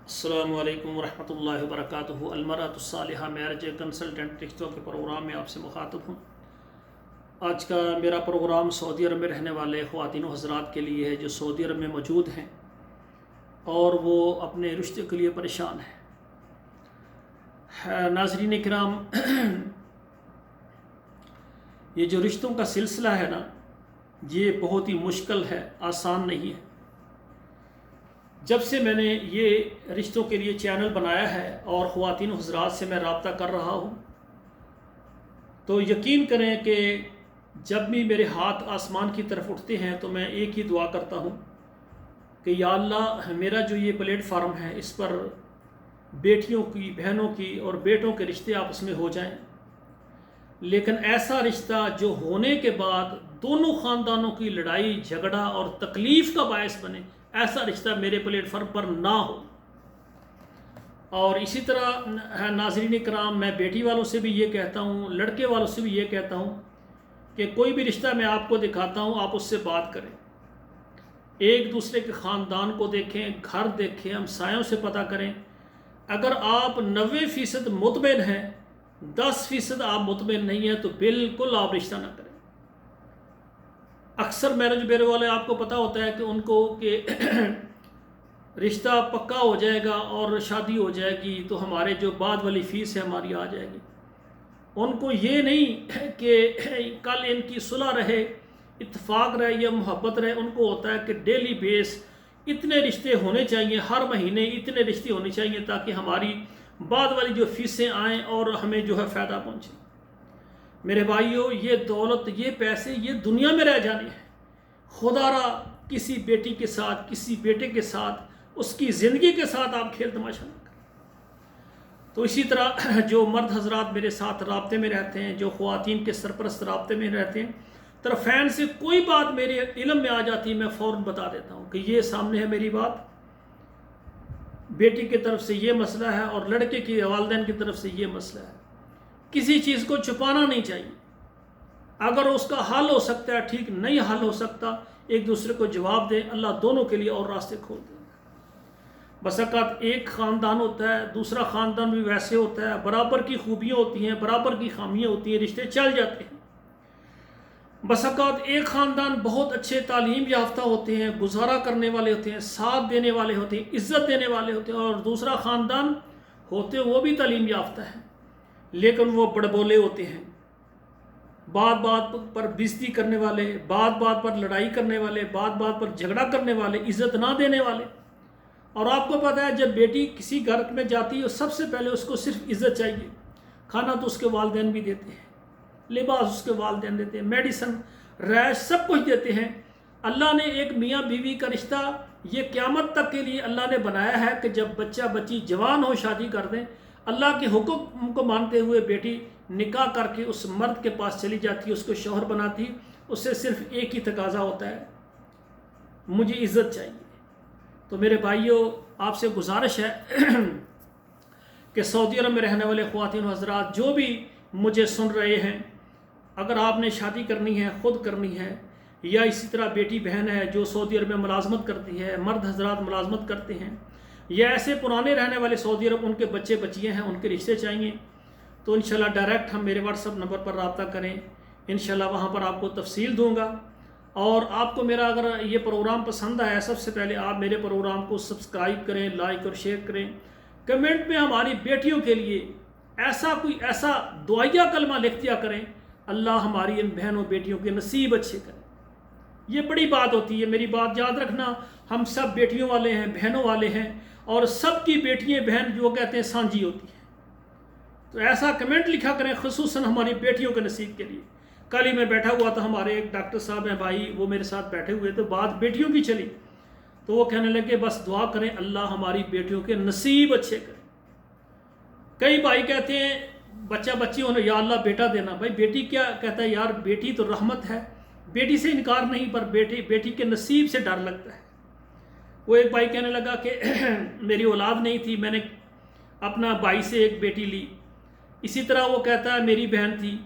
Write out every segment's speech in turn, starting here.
السلام علیکم ورحمۃ اللہ وبرکاتہ۔ المرأۃ الصالحہ میرج کنسلٹنٹ رشتوں کے پروگرام میں آپ سے مخاطب ہوں۔ آج کا میرا پروگرام سعودی عرب میں رہنے والے خواتین و حضرات کے لیے ہے جو سعودی عرب میں موجود ہیں اور وہ اپنے رشتے کے لیے پریشان ہیں۔ ناظرین کرام، یہ جو رشتوں کا سلسلہ ہے نا، یہ بہت ہی مشکل ہے، آسان نہیں ہے۔ جب سے میں نے یہ رشتوں کے لیے چینل بنایا ہے اور خواتین و حضرات سے میں رابطہ کر رہا ہوں، تو یقین کریں کہ جب بھی میرے ہاتھ آسمان کی طرف اٹھتے ہیں تو میں ایک ہی دعا کرتا ہوں کہ یا اللہ، میرا جو یہ پلیٹ فارم ہے اس پر بیٹیوں کی، بہنوں کی اور بیٹوں کے رشتے آپس میں ہو جائیں، لیکن ایسا رشتہ جو ہونے کے بعد دونوں خاندانوں کی لڑائی جھگڑا اور تکلیف کا باعث بنے، ایسا رشتہ میرے پلیٹ فارم پر نہ ہو۔ اور اسی طرح ناظرین کرام، میں بیٹی والوں سے بھی یہ کہتا ہوں، لڑکے والوں سے بھی یہ کہتا ہوں کہ کوئی بھی رشتہ میں آپ کو دکھاتا ہوں، آپ اس سے بات کریں، ایک دوسرے کے خاندان کو دیکھیں، گھر دیکھیں، ہمسایوں سے پتہ کریں۔ اگر آپ 90% مطمئن ہیں، 10% آپ مطمئن نہیں ہیں، تو بالکل آپ رشتہ نہ کریں۔ اکثر میرج بیورو والے آپ کو پتہ ہوتا ہے کہ ان کو کہ رشتہ پکا ہو جائے گا اور شادی ہو جائے گی تو ہمارے جو بعد والی فیس ہے ہماری آ جائے گی۔ ان کو یہ نہیں کہ کل ان کی صلح رہے، اتفاق رہے یا محبت رہے، ان کو ہوتا ہے کہ ڈیلی بیس اتنے رشتے ہونے چاہیے، ہر مہینے اتنے رشتے ہونے چاہیے تاکہ ہماری بعد والی جو فیسیں آئیں اور ہمیں جو ہے فائدہ پہنچے۔ میرے بھائیوں، یہ دولت، یہ پیسے، یہ دنیا میں رہ جانے ہیں۔ خدا را کسی بیٹی کے ساتھ، کسی بیٹے کے ساتھ، اس کی زندگی کے ساتھ آپ کھیل تماشا نہ کریں۔ تو اسی طرح جو مرد حضرات میرے ساتھ رابطے میں رہتے ہیں، جو خواتین کے سرپرست رابطے میں رہتے ہیں، طرفین سے کوئی بات میرے علم میں آ جاتی ہے، میں فوراً بتا دیتا ہوں کہ یہ سامنے ہے میری بات، بیٹی کی طرف سے یہ مسئلہ ہے اور لڑکے کی والدین کی طرف سے یہ مسئلہ ہے۔ کسی چیز کو چھپانا نہیں چاہیے۔ اگر اس کا حل ہو سکتا ہے ٹھیک، نہیں حل ہو سکتا، ایک دوسرے کو جواب دیں، اللہ دونوں کے لیے اور راستے کھول دیں۔ بس اوقات ایک خاندان ہوتا ہے، دوسرا خاندان بھی ویسے ہوتا ہے، برابر کی خوبیاں ہوتی ہیں، برابر کی خامیاں ہوتی ہیں، رشتے چل جاتے ہیں۔ بس اوقات ایک خاندان بہت اچھے تعلیم یافتہ ہوتے ہیں، گزارا کرنے والے ہوتے ہیں، ساتھ دینے والے ہوتے ہیں، عزت دینے والے ہوتے ہیں، اور دوسرا خاندان ہوتے وہ بھی تعلیم یافتہ ہیں لیکن وہ بڑبولے ہوتے ہیں، بات بات پر بےزتی کرنے والے، بات بات پر لڑائی کرنے والے، بات بات پر جھگڑا کرنے والے، عزت نہ دینے والے۔ اور آپ کو پتہ ہے جب بیٹی کسی گھر میں جاتی ہے سب سے پہلے اس کو صرف عزت چاہیے۔ کھانا تو اس کے والدین بھی دیتے ہیں، لباس اس کے والدین دیتے ہیں، میڈیسن، رہائش سب کچھ دیتے ہیں۔ اللہ نے ایک میاں بیوی کا رشتہ یہ قیامت تک کے لیے اللہ نے بنایا ہے کہ جب بچہ بچی جوان ہو، شادی کر دیں، اللہ کے حکم کو مانتے ہوئے بیٹی نکاح کر کے اس مرد کے پاس چلی جاتی ہے، اس کو شوہر بناتی، اس سے صرف ایک ہی تقاضا ہوتا ہے، مجھے عزت چاہیے۔ تو میرے بھائیوں، آپ سے گزارش ہے کہ سعودی عرب میں رہنے والے خواتین و حضرات جو بھی مجھے سن رہے ہیں، اگر آپ نے شادی کرنی ہے، خود کرنی ہے، یا اسی طرح بیٹی بہن ہے جو سعودی عرب میں ملازمت کرتی ہے، مرد حضرات ملازمت کرتے ہیں، یا ایسے پرانے رہنے والے سعودی عرب ان کے بچے بچیاں ہیں، ان کے رشتے چاہیے، تو انشاءاللہ ڈائریکٹ ہم میرے واٹس ایپ نمبر پر رابطہ کریں، انشاءاللہ وہاں پر آپ کو تفصیل دوں گا۔ اور آپ کو میرا اگر یہ پروگرام پسند آیا، سب سے پہلے آپ میرے پروگرام کو سبسکرائب کریں، لائک اور شیئر کریں، کمنٹ میں ہماری بیٹیوں کے لیے ایسا دعائیہ کلمہ لکھ دیا کریں، اللہ ہماری ان بہنوں بیٹیوں کے نصیب اچھے کرے۔ یہ بڑی بات ہوتی ہے، میری بات یاد رکھنا، ہم سب بیٹیوں والے ہیں، بہنوں والے ہیں، اور سب کی بیٹیاں بہن جو کہتے ہیں سانجی ہوتی ہیں۔ تو ایسا کمنٹ لکھا کریں خصوصاً ہماری بیٹیوں کے نصیب کے لیے۔ کل ہی میں بیٹھا ہوا تھا، ہمارے ایک ڈاکٹر صاحب ہیں بھائی، وہ میرے ساتھ بیٹھے ہوئے، تو بات بیٹیوں کی چلی، تو وہ کہنے لگے بس دعا کریں اللہ ہماری بیٹیوں کے نصیب اچھے کرے۔ کئی بھائی کہتے ہیں بچہ بچی ہونے، یا اللہ بیٹا دینا۔ بھائی بیٹی کیا کہتا ہے یار، بیٹی تو رحمت ہے، بیٹی سے انکار نہیں، پر بیٹی کے نصیب سے ڈر لگتا ہے۔ وہ ایک بھائی کہنے لگا کہ میری اولاد نہیں تھی، میں نے اپنا بھائی سے ایک بیٹی لی۔ اسی طرح وہ کہتا ہے میری بہن تھی،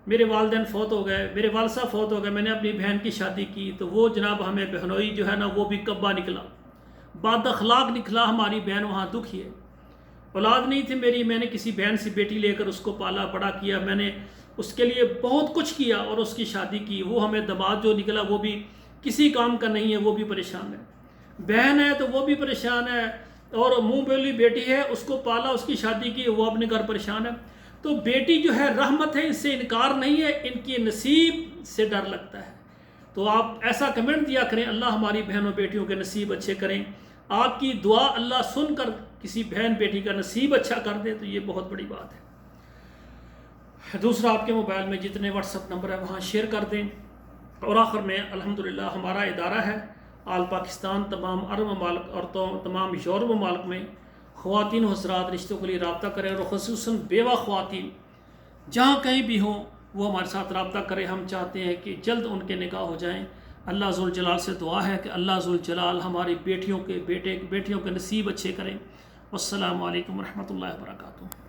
میرے والدین فوت ہو گئے، میرے والد صاحب فوت ہو گئے، میں نے اپنی بہن کی شادی کی، تو وہ جناب ہمیں بہنوئی جو ہے نا وہ بھی کبا نکلا۔ بد اخلاق نکلا ہماری بہن وہاں دکھی ہے. اولاد نہیں تھی میری, میں نے کسی بہن سے بیٹی لے کر اس کو پالا بڑا کیا, میں نے اس کے لیے بہت کچھ کیا اور اس کی شادی کی. وہ ہمیں دماد جو نکلا وہ بھی کسی کام کا نہیں ہے, وہ بھی پریشان ہے. بہن ہے تو وہ بھی پریشان ہے, اور منہ بولی بیٹی ہے, اس کو پالا, اس کی شادی کی, وہ اپنے گھر پریشان ہے. تو بیٹی جو ہے رحمت ہے, اس سے انکار نہیں ہے, ان کی نصیب سے ڈر لگتا ہے. تو آپ ایسا کمنٹ دیا کریں, اللہ ہماری بہنوں بیٹیوں کے نصیب اچھے کریں. آپ کی دعا اللہ سن کر کسی بہن بیٹی کا نصیب اچھا کر دے تو یہ بہت بڑی بات ہے. دوسرا, آپ کے موبائل میں جتنے واٹس ایپ نمبر ہے وہاں شیئر کر دیں. اور آخر میں الحمدللہ ہمارا ادارہ ہے آل پاکستان, تمام عرب ممالک اور تمام یورپ ممالک میں خواتین و حضرات رشتوں کے لیے رابطہ کریں, اور خصوصاً بیوہ خواتین جہاں کہیں بھی ہوں وہ ہمارے ساتھ رابطہ کریں. ہم چاہتے ہیں کہ جلد ان کے نکاح ہو جائیں. اللہ ذوالجلال سے دعا ہے کہ اللہ ذوالجلال ہماری بیٹیوں کے نصیب اچھے کریں. والسلام علیکم ورحمۃ اللہ وبرکاتہ.